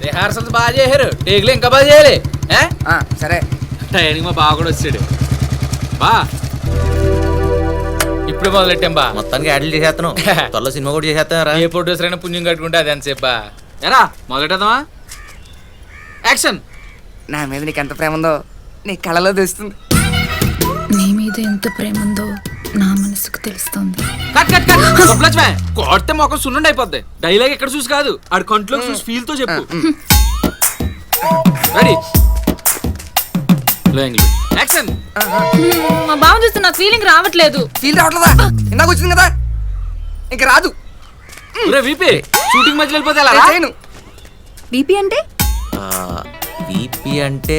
Rehearsals బాగా చేశారు, టేకులు ఇంకా బాగా చేయాలి. సరే. టైంకి మా బావ కూడా వచ్చాడు. బా ఇప్పుడు మొదలెట్టాం బా. మొత్తానికి యాడ్లు చేసేస్తాను. త్వరలో సినిమా కూడా చేసేస్తారా? ఏ ప్రొడ్యూసర్ అయినా పుణ్యం కట్టుకుంటే అది ఎంతసేపు బా. ఎరా మొదలెట్టదామా? యాక్షన్. నా మీద నీకు ఎంత ప్రేమ ఉందో నీ కళలో తెలుస్తుంది. నీ మీద ఎంత ప్రేమ ఉందో నా మనసుకు తెలుస్తుంది. Cut cut cut. సప్లచ్మే కొడితే మొక్క సున్నుండి అయిపోద్ది. డైలాగ్ ఎక్కడ చూసి కాదు, ఆడు కంట్లో చూసి ఫీల్ తో చెప్పు. Ready action. మా బావ చూస్తే నాకు ఫీలింగ్ రావట్లేదు. ఫీల్ రావట్లేదా? ఇందాక వచ్చింది కదా, ఇంక రాదు. వీపీ షూటింగ్ మధ్యలో వెళ్ళిపోతే ఎలా? చేయను. బీపీ అంటే వీపీ అంటే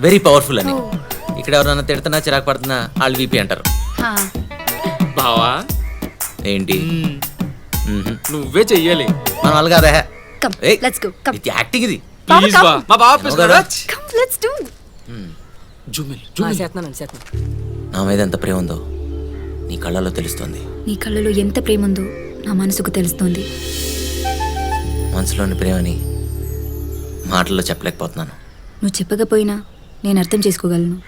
వెరీ పవర్ఫుల్ అని. ఇక్కడ ఎవరన్నా తిడుతున్నా చిరాకు పడుతున్నా వాళ్ళు వీపీ అంటారు. బావా ఏంటి? నువ్వే చెయ్యాలి. మన వాళ్ళు కాదా? Come, let's go. Come. ఇది యాక్టింగ్ ఇది. ప్లీజ్ బా. మా బావ Come, let's do. నా మీద ఎంత ప్రేమ ఉందో నీ కళ్ళలో తెలుస్తుంది. నీ కళ్ళలో ఎంత ప్రేమ ఉందో నా మనసుకు తెలుస్తుంది. మనసులోని ప్రేమని మాటల్లో చెప్పలేకపోతున్నాను. నువ్వు చెప్పకపోయినా నేను అర్థం చేసుకోగలను.